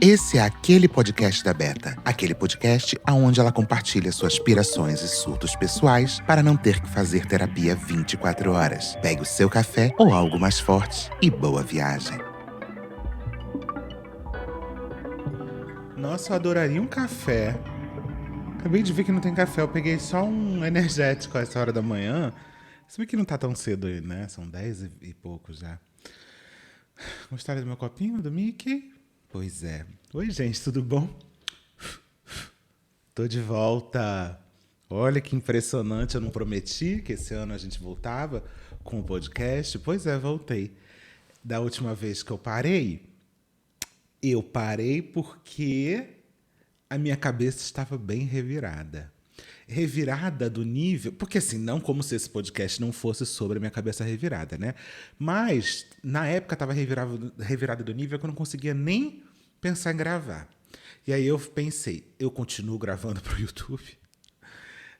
Esse é aquele podcast da Beta. Aquele podcast onde ela compartilha suas pirações e surtos pessoais para não ter que fazer terapia 24 horas. Pegue o seu café ou algo mais forte e boa viagem. Nossa, eu adoraria um café. Acabei de ver que não tem café. Eu peguei só um energético a essa hora da manhã. Se bem que não tá tão cedo aí, né? São 10 e pouco já. Gostaram do meu copinho, do Mickey? Pois é. Oi, gente, tudo bom? Tô de volta. Olha que impressionante, eu não prometi que esse ano a gente voltava com o podcast. Pois é, voltei. Da última vez que eu parei porque a minha cabeça estava bem revirada. Revirada do nível. Porque assim, não como se esse podcast não fosse sobre a minha cabeça revirada, né? Mas na época estava revirada do nível que eu não conseguia nem pensar em gravar. E aí eu pensei, eu continuo gravando pro YouTube,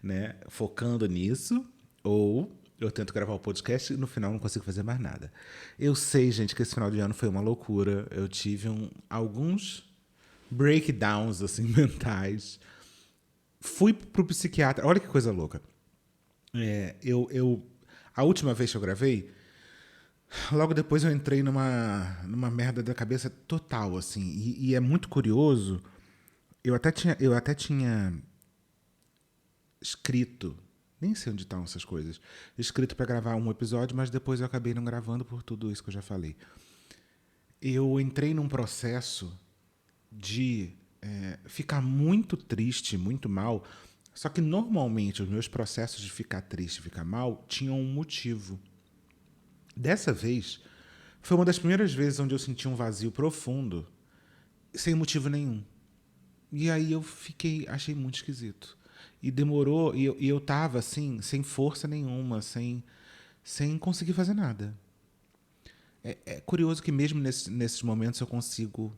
né? Focando nisso, ou eu tento gravar o podcast e no final não consigo fazer mais nada. Eu sei, gente, que esse final de ano foi uma loucura. Eu tive alguns breakdowns assim mentais. Fui pro psiquiatra. Olha que coisa louca. A última vez que eu gravei, logo depois eu entrei numa merda da cabeça total, assim. E é muito curioso. Eu até tinha escrito, nem sei onde estão essas coisas, escrito para gravar um episódio, mas depois eu acabei não gravando por tudo isso que eu já falei. Eu entrei num processo de ficar muito triste, muito mal. Só que normalmente os meus processos de ficar triste, ficar mal, tinham um motivo. Dessa vez, foi uma das primeiras vezes onde eu senti um vazio profundo, sem motivo nenhum. E aí eu achei muito esquisito. E demorou, e eu tava assim, sem força nenhuma, sem conseguir fazer nada. É curioso que mesmo nesses momentos eu consigo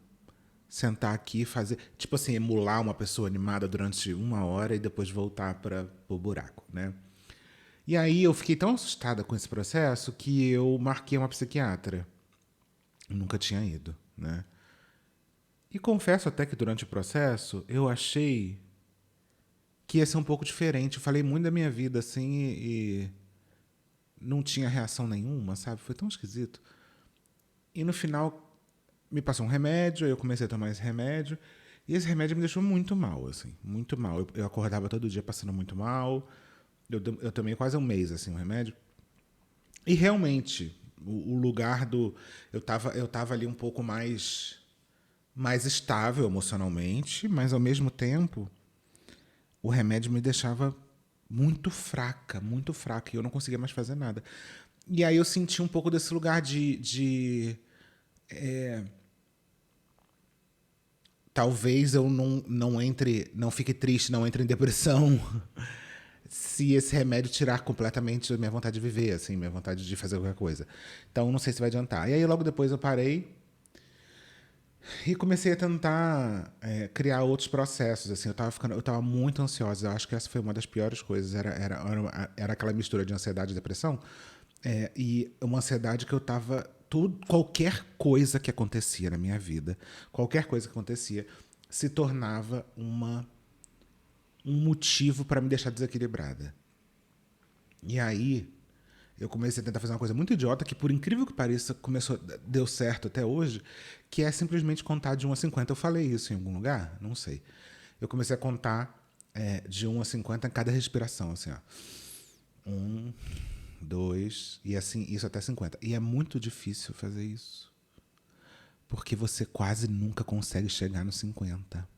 sentar aqui e fazer, tipo assim, emular uma pessoa animada durante 1 hora e depois voltar para o buraco, né? E aí eu fiquei tão assustada com esse processo que eu marquei uma psiquiatra. Eu nunca tinha ido, né? E confesso até que durante o processo eu achei que ia ser um pouco diferente. Eu falei muito da minha vida assim e não tinha reação nenhuma, sabe? Foi tão esquisito. E no final me passou um remédio, eu comecei a tomar esse remédio. E esse remédio me deixou muito mal, assim, muito mal. Eu acordava todo dia passando muito mal. Eu tomei quase um mês, assim, o remédio. E realmente, o lugar do... Eu tava ali um pouco mais estável emocionalmente, mas ao mesmo tempo, o remédio me deixava muito fraca, muito fraca. E eu não conseguia mais fazer nada. E aí eu senti um pouco desse lugar de talvez eu não fique triste, não entre em depressão, se esse remédio tirar completamente a minha vontade de viver, assim, minha vontade de fazer qualquer coisa. Então não sei se vai adiantar. E aí logo depois eu parei e comecei a tentar criar outros processos. Assim, eu tava muito ansiosa. Eu acho que essa foi uma das piores coisas. Era aquela mistura de ansiedade e depressão. E uma ansiedade que eu tava. Qualquer coisa que acontecia na minha vida, qualquer coisa que acontecia, se tornava um motivo para me deixar desequilibrada. E aí, eu comecei a tentar fazer uma coisa muito idiota, que por incrível que pareça, deu certo até hoje, que é simplesmente contar de 1 a 50. Eu falei isso em algum lugar? Não sei. Eu comecei a contar de 1 a 50 em cada respiração, assim, ó. 1, 2, e assim, isso até 50. E é muito difícil fazer isso. Porque você quase nunca consegue chegar no 50.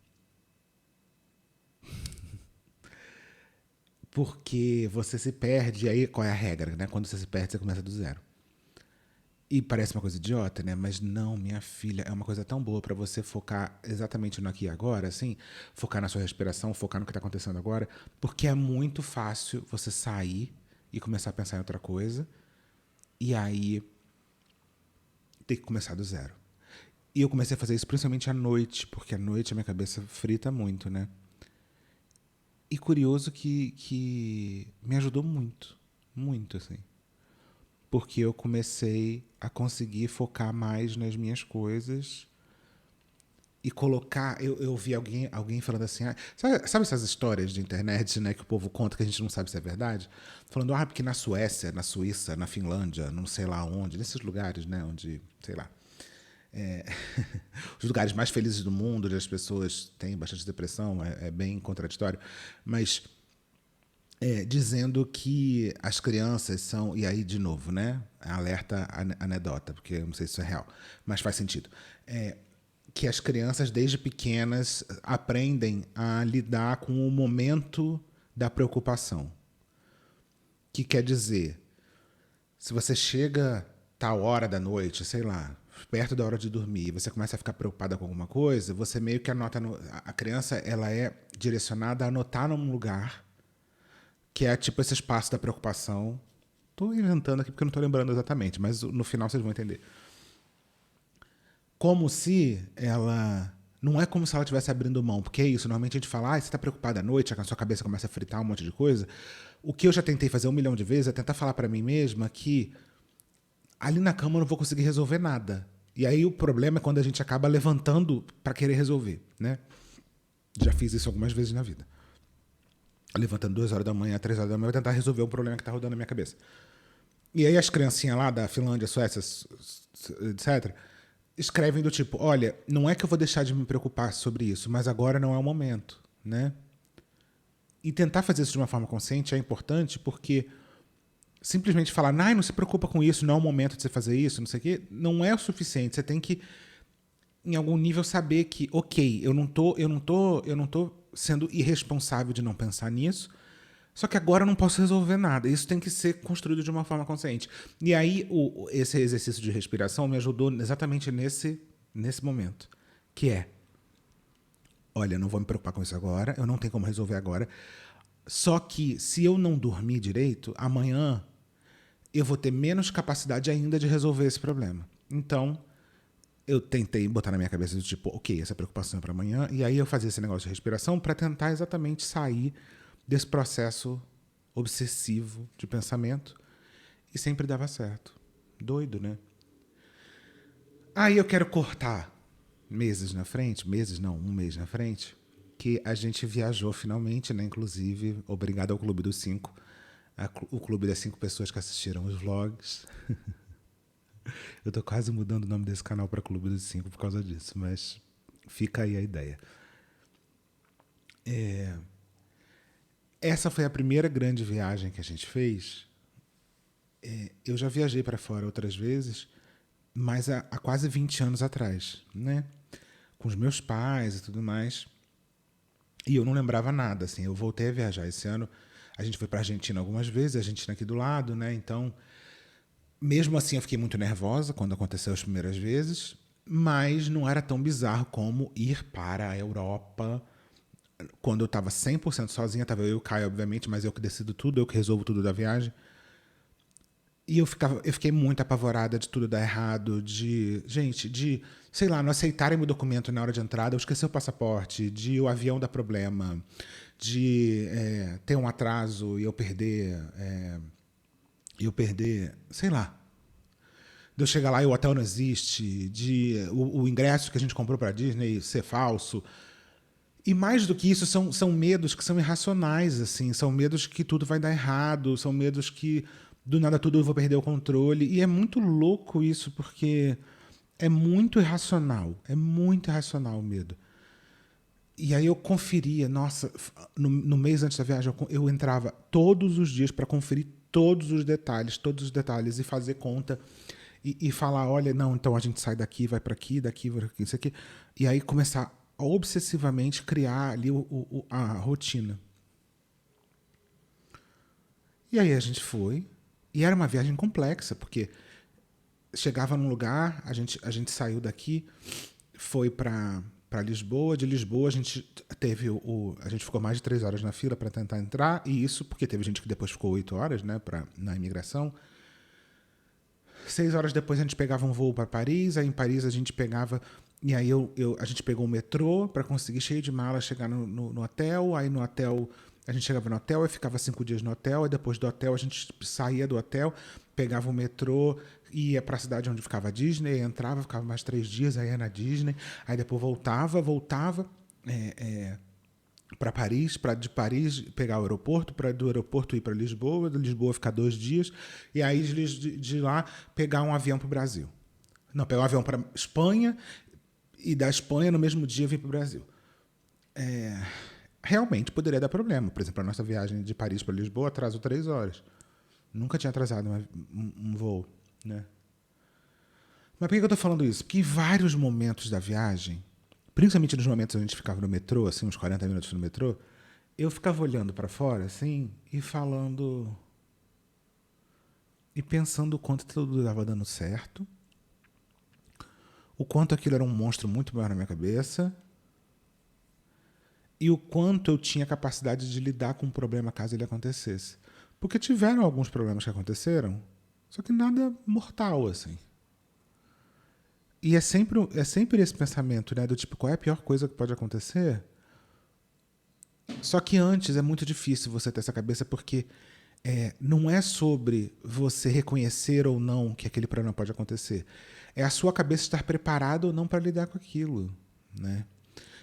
Porque você se perde, e aí qual é a regra, né? Quando você se perde, você começa do zero. E parece uma coisa idiota, né? Mas não, minha filha, é uma coisa tão boa para você focar exatamente no aqui e agora, assim, focar na sua respiração, focar no que tá acontecendo agora, porque é muito fácil você sair e começar a pensar em outra coisa, e aí ter que começar do zero. E eu comecei a fazer isso principalmente à noite, porque à noite a minha cabeça frita muito, né? E curioso que me ajudou muito, muito, assim. Porque eu comecei a conseguir focar mais nas minhas coisas e colocar... Eu vi alguém falando assim... Sabe essas histórias de internet, né, que o povo conta que a gente não sabe se é verdade? Falando, porque na Suécia, na Suíça, na Finlândia, não sei lá onde, nesses lugares, né, onde, sei lá, os lugares mais felizes do mundo, onde as pessoas têm bastante depressão, é bem contraditório, mas dizendo que as crianças são... E aí, de novo, né, alerta anedota, porque eu não sei se isso é real, mas faz sentido. Que as crianças, desde pequenas, aprendem a lidar com o momento da preocupação. Que quer dizer, se você chega tal hora da noite, sei lá, perto da hora de dormir, você começa a ficar preocupada com alguma coisa, você meio que anota... A criança, ela é direcionada a anotar num lugar que é tipo esse espaço da preocupação. Estou inventando aqui porque eu não estou lembrando exatamente, mas no final vocês vão entender. Como se ela... Não é como se ela estivesse abrindo mão, porque é isso, normalmente a gente fala, você está preocupada à noite, a sua cabeça começa a fritar um monte de coisa. O que eu já tentei fazer 1 milhão de vezes é tentar falar para mim mesma que ali na cama eu não vou conseguir resolver nada. E aí o problema é quando a gente acaba levantando para querer resolver, né? Já fiz isso algumas vezes na vida. Levantando 2 horas da manhã, 3 horas da manhã, pra tentar resolver um problema que está rodando na minha cabeça. E aí as criancinhas lá da Finlândia, Suécia, etc., escrevem do tipo, olha, não é que eu vou deixar de me preocupar sobre isso, mas agora não é o momento, né? E tentar fazer isso de uma forma consciente é importante porque simplesmente falar, não se preocupa com isso, não é o momento de você fazer isso, não sei o quê, não é o suficiente. Você tem que, em algum nível, saber que, ok, eu não tô sendo irresponsável de não pensar nisso, só que agora eu não posso resolver nada. Isso tem que ser construído de uma forma consciente. E aí, esse exercício de respiração me ajudou exatamente nesse momento. Que é, olha, eu não vou me preocupar com isso agora, eu não tenho como resolver agora. Só que, se eu não dormir direito, amanhã eu vou ter menos capacidade ainda de resolver esse problema. Então, eu tentei botar na minha cabeça do tipo, ok, essa preocupação é para amanhã. E aí eu fazia esse negócio de respiração para tentar exatamente sair desse processo obsessivo de pensamento e sempre dava certo. Doido, né? Aí eu quero cortar meses na frente, meses não, 1 mês na frente, que a gente viajou finalmente, né? Inclusive, obrigado ao Clube dos 5, o clube das 5 pessoas que assistiram os vlogs. Eu tô quase mudando o nome desse canal para Clube dos 5 por causa disso, mas fica aí a ideia. Essa foi a primeira grande viagem que a gente fez. Eu já viajei para fora outras vezes, mas há quase 20 anos atrás, né? Com os meus pais e tudo mais. E eu não lembrava nada, assim. Eu voltei a viajar esse ano. A gente foi para a Argentina algumas vezes, a Argentina aqui do lado, né? Então, mesmo assim, eu fiquei muito nervosa quando aconteceu as primeiras vezes, mas não era tão bizarro como ir para a Europa quando eu estava 100% sozinha. Estava eu e o Caio, obviamente, mas eu que decido tudo, eu que resolvo tudo da viagem. E eu fiquei muito apavorada de tudo dar errado, sei lá, não aceitarem meu documento na hora de entrada, eu esqueci o passaporte, de o avião dar problema, de ter um atraso e eu perder, sei lá. De eu chegar lá e o hotel não existe, o ingresso que a gente comprou para Disney ser falso. E mais do que isso, são medos que são irracionais, assim. São medos que tudo vai dar errado, são medos que do nada tudo eu vou perder o controle. E é muito louco isso, porque é muito irracional. É muito irracional o medo. E aí eu conferia, nossa, no mês antes da viagem, eu entrava todos os dias para conferir todos os detalhes, e fazer conta. E falar, olha, não, então a gente sai daqui, vai para aqui, daqui, vai para aqui, isso aqui. E aí começar a obsessivamente criar ali a rotina. E aí a gente foi. E era uma viagem complexa, porque chegava num lugar, a gente saiu daqui, foi para Lisboa. De Lisboa a gente teve a gente ficou mais de 3 horas na fila para tentar entrar, e isso porque teve gente que depois ficou 8 horas, né, na imigração. 6 horas depois a gente pegava um voo para Paris, aí em Paris a gente pegava... E aí a gente pegou o metrô para conseguir, cheio de mala, chegar no hotel. Aí no hotel, a gente chegava no hotel e ficava 5 dias no hotel. Aí depois do hotel a gente saía do hotel, pegava o metrô ia para a cidade onde ficava a Disney, entrava, ficava mais 3 dias, aí ia na Disney, aí depois voltava para Paris, de Paris pegar o aeroporto, do aeroporto ir para Lisboa, de Lisboa ficar 2 dias, e aí de lá pegar um avião para o Brasil. Não, pegar um avião para Espanha, e da Espanha no mesmo dia vir para o Brasil. Realmente poderia dar problema. Por exemplo, a nossa viagem de Paris para Lisboa atrasou 3 horas. Nunca tinha atrasado um voo, né? Mas por que eu estou falando isso? Porque em vários momentos da viagem, principalmente nos momentos onde a gente ficava no metrô, assim, uns 40 minutos no metrô, eu ficava olhando para fora, assim, e falando... E pensando o quanto tudo estava dando certo, o quanto aquilo era um monstro muito maior na minha cabeça, e o quanto eu tinha capacidade de lidar com o problema caso ele acontecesse. Porque tiveram alguns problemas que aconteceram, só que nada mortal, assim. E é sempre esse pensamento, né? Do tipo, qual é a pior coisa que pode acontecer? Só que antes é muito difícil você ter essa cabeça, porque não é sobre você reconhecer ou não que aquele problema pode acontecer. É a sua cabeça estar preparada ou não para lidar com aquilo, né?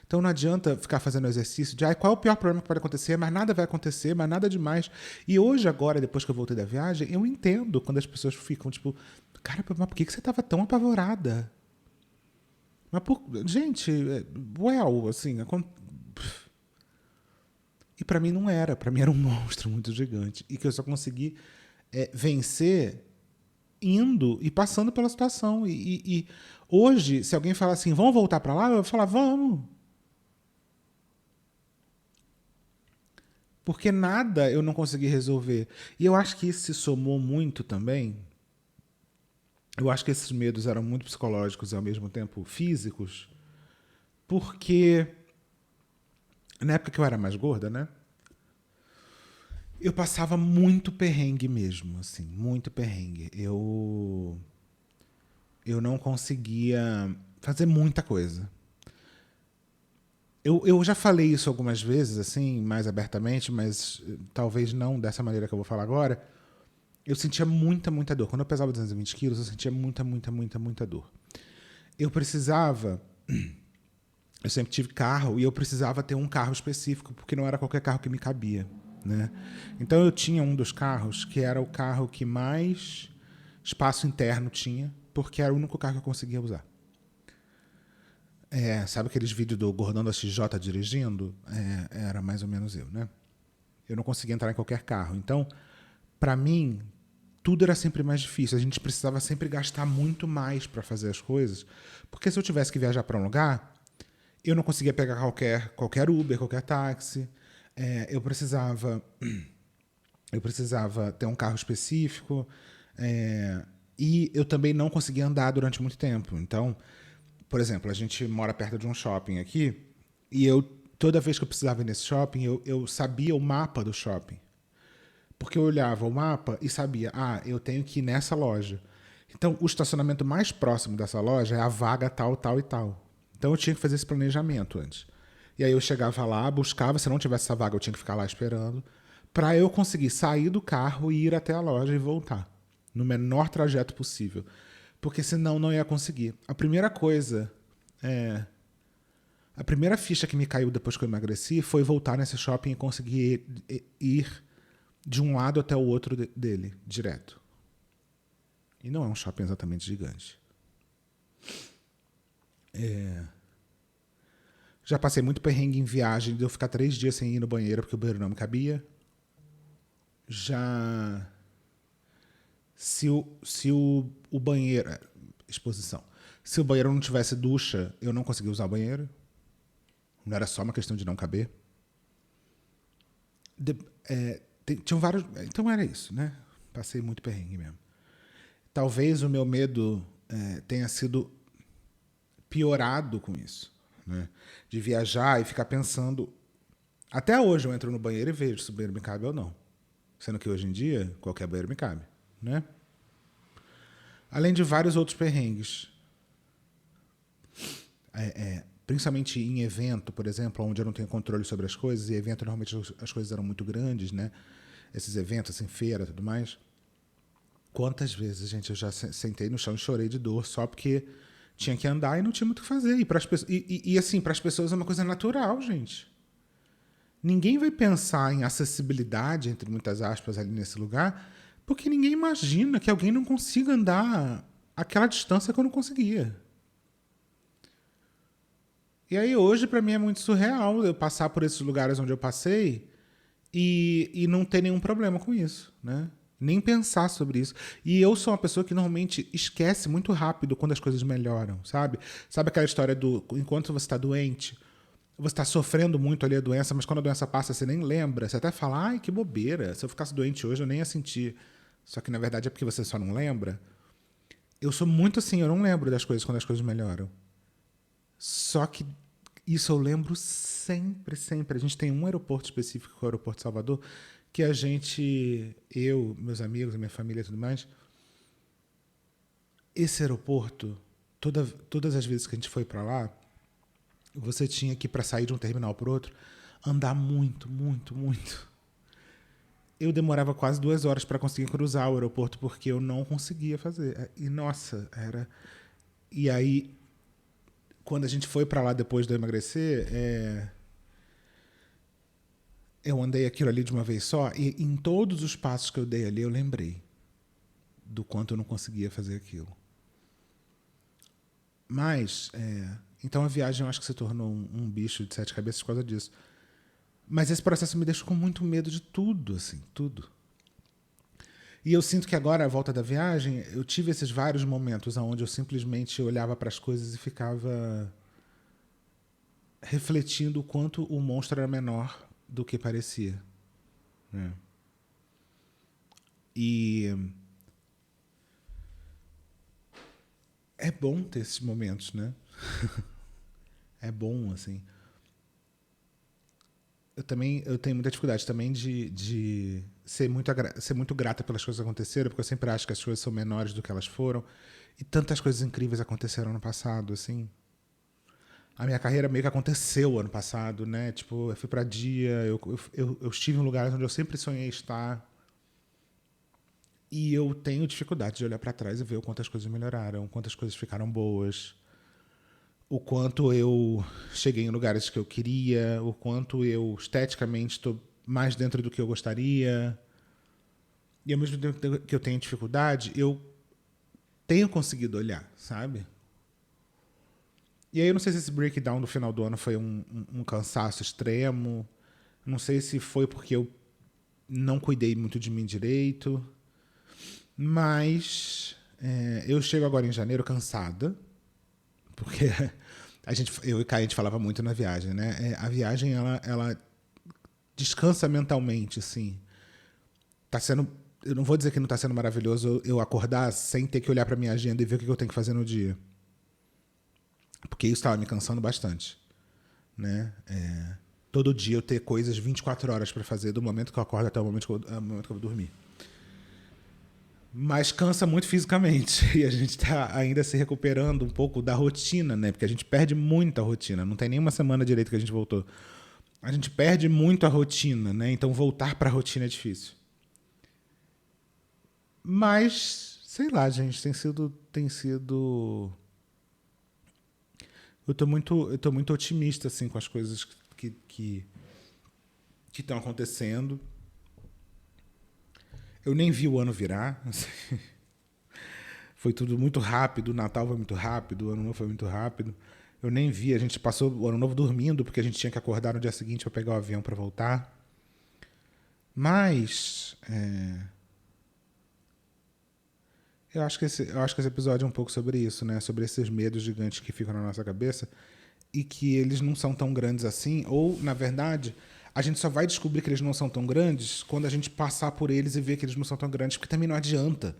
Então não adianta ficar fazendo exercício de qual é o pior problema que pode acontecer, mas nada vai acontecer, mas nada demais. E hoje, agora, depois que eu voltei da viagem, eu entendo quando as pessoas ficam tipo, cara, mas por que você estava tão apavorada? Mas gente, assim, e pra mim não era, pra mim era um monstro muito gigante e que eu só consegui vencer indo e passando pela situação. E hoje, se alguém falar assim, vamos voltar pra lá, eu vou falar, vamos. Porque nada eu não consegui resolver. E eu acho que isso se somou muito também. Eu acho que esses medos eram muito psicológicos e ao mesmo tempo físicos, porque na época que eu era mais gorda, né? Eu passava muito perrengue mesmo, assim, muito perrengue. Eu não conseguia fazer muita coisa. Eu já falei isso algumas vezes, assim, mais abertamente, mas talvez não dessa maneira que eu vou falar agora. Eu sentia muita dor. Quando eu pesava 220 quilos, eu sentia muita dor. Eu precisava... Eu sempre tive carro e eu precisava ter um carro específico, porque não era qualquer carro que me cabia, né? Então eu tinha um dos carros que era o carro que mais espaço interno tinha, porque era o único carro que eu conseguia usar. Sabe aqueles vídeos do gordão da XJ dirigindo? Era mais ou menos eu, né? Eu não conseguia entrar em qualquer carro. Então, para mim, tudo era sempre mais difícil. A gente precisava sempre gastar muito mais para fazer as coisas, porque se eu tivesse que viajar para um lugar, eu não conseguia pegar qualquer Uber, qualquer táxi. Eu precisava ter um carro específico. E eu também não conseguia andar durante muito tempo. Então, por exemplo, a gente mora perto de um shopping aqui e toda vez que eu precisava ir nesse shopping, eu sabia o mapa do shopping. Porque eu olhava o mapa e sabia, eu tenho que ir nessa loja. Então, o estacionamento mais próximo dessa loja é a vaga tal, tal e tal. Então, eu tinha que fazer esse planejamento antes. E aí eu chegava lá, buscava, se não tivesse essa vaga, eu tinha que ficar lá esperando, para eu conseguir sair do carro e ir até a loja e voltar, no menor trajeto possível. Porque senão não ia conseguir. A primeira ficha que me caiu depois que eu emagreci foi voltar nesse shopping e conseguir ir de um lado até o outro dele, direto. E não é um shopping exatamente gigante. Já passei muito perrengue em viagem de eu ficar 3 dias sem ir no banheiro porque o banheiro não me cabia. Já... Se o banheiro... Exposição. Se o banheiro não tivesse ducha, eu não conseguia usar o banheiro. Não era só uma questão de não caber. Tinham vários... Então era isso, né? Passei muito perrengue mesmo. Talvez o meu medo tenha sido piorado com isso, né? De viajar e ficar pensando... Até hoje eu entro no banheiro e vejo se o banheiro me cabe ou não. Sendo que hoje em dia, qualquer banheiro me cabe, né? Além de vários outros perrengues. Principalmente em evento, por exemplo, onde eu não tenho controle sobre as coisas, e evento normalmente as coisas eram muito grandes, né? Esses eventos, assim, feira e tudo mais. Quantas vezes, gente, eu já sentei no chão e chorei de dor só porque tinha que andar e não tinha muito o que fazer. E assim, para as pessoas é uma coisa natural, gente. Ninguém vai pensar em acessibilidade, entre muitas aspas, ali nesse lugar, porque ninguém imagina que alguém não consiga andar aquela distância que eu não conseguia. E aí hoje, para mim, é muito surreal eu passar por esses lugares onde eu passei e não ter nenhum problema com isso, né? Nem pensar sobre isso. E eu sou uma pessoa que normalmente esquece muito rápido quando as coisas melhoram, sabe? Sabe aquela história do enquanto você está doente, você está sofrendo muito ali a doença, mas quando a doença passa, você nem lembra. Você até fala, ai, que bobeira. Se eu ficasse doente hoje, eu nem ia sentir. Só que na verdade é porque você só não lembra. Eu sou muito assim, eu não lembro das coisas quando as coisas melhoram. Só que isso eu lembro sempre, sempre. A gente tem um aeroporto específico, que é o aeroporto de Salvador, que a gente, eu, meus amigos, a minha família e tudo mais, esse aeroporto, todas as vezes que a gente foi para lá, você tinha que, para sair de um terminal para outro, andar muito, muito, muito. Eu demorava quase 2 horas para conseguir cruzar o aeroporto porque eu não conseguia fazer. E nossa, era. E aí, quando a gente foi para lá depois de eu emagrecer, eu andei aquilo ali de uma vez só e em todos os passos que eu dei ali eu lembrei do quanto eu não conseguia fazer aquilo. Mas, então a viagem eu acho que se tornou um bicho de 7 cabeças por causa disso. Mas esse processo me deixou com muito medo de tudo, assim, tudo. E eu sinto que agora, à volta da viagem, eu tive esses vários momentos onde eu simplesmente olhava para as coisas e ficava refletindo o quanto o monstro era menor do que parecia. Né? E é bom ter esses momentos, né? É bom, assim. Eu tenho muita dificuldade também de ser muito grata pelas coisas que aconteceram, porque eu sempre acho que as coisas são menores do que elas foram. E tantas coisas incríveis aconteceram no passado, assim. A minha carreira meio que aconteceu ano passado, né? Tipo, eu fui pra dia, eu estive em lugares onde eu sempre sonhei estar. E eu tenho dificuldade de olhar para trás e ver o quanto as coisas melhoraram, quantas coisas ficaram boas, o quanto eu cheguei em lugares que eu queria, o quanto eu esteticamente estou mais dentro do que eu gostaria. E ao mesmo tempo que eu tenho dificuldade, eu tenho conseguido olhar, sabe? E aí eu não sei se esse breakdown do final do ano foi um cansaço extremo. Não sei se foi porque eu não cuidei muito de mim direito. Mas eu chego agora em janeiro cansada. Porque eu e Kai, a gente falava muito na viagem, né? A viagem, ela descansa mentalmente, assim. Tá sendo... Eu não vou dizer que não tá sendo maravilhoso eu acordar sem ter que olhar pra minha agenda e ver o que eu tenho que fazer no dia. Porque isso estava me cansando bastante, né? Todo dia eu ter coisas 24 horas para fazer, do momento que eu acordo até o momento que eu vou dormir. Mas cansa muito fisicamente. E a gente está ainda se recuperando um pouco da rotina, né? Porque a gente perde muita rotina. Não tem nenhuma semana direito que a gente voltou. A gente perde muito a rotina, né? Então voltar para a rotina é difícil. Mas, sei lá, gente, tem sido. Eu tô muito otimista assim com as coisas que estão acontecendo. Eu nem vi o ano virar. Assim. Foi tudo muito rápido, o Natal foi muito rápido, o Ano Novo foi muito rápido. Eu nem vi, a gente passou o Ano Novo dormindo, porque a gente tinha que acordar no dia seguinte para pegar o avião para voltar. Mas eu acho que esse episódio é um pouco sobre isso, né? Sobre esses medos gigantes que ficam na nossa cabeça e que eles não são tão grandes assim, ou, na verdade, a gente só vai descobrir que eles não são tão grandes quando a gente passar por eles e ver que eles não são tão grandes, porque também não adianta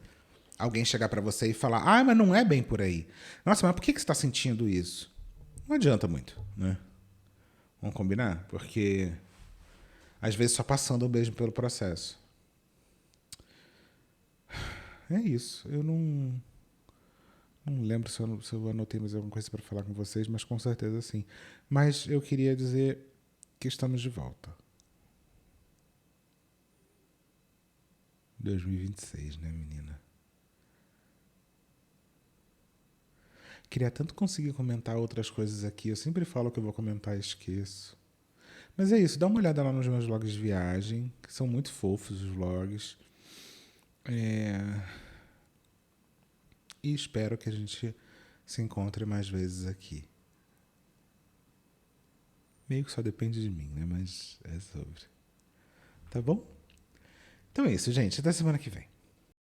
alguém chegar para você e falar, ah, mas não é bem por aí. Nossa, mas por que você está sentindo isso? Não adianta muito, né? Vamos combinar? Porque às vezes só passando mesmo pelo processo. É isso. Eu não lembro se eu anotei mais alguma coisa para falar com vocês, mas com certeza sim. Mas eu queria dizer que estamos de volta. 2026, né, menina? Queria tanto conseguir comentar outras coisas aqui. Eu sempre falo que eu vou comentar e esqueço. Mas é isso, dá uma olhada lá nos meus vlogs de viagem, que são muito fofos os vlogs. E espero que a gente se encontre mais vezes aqui. Meio que só depende de mim, né? Mas é sobre. Tá bom? Então é isso, gente. Até semana que vem.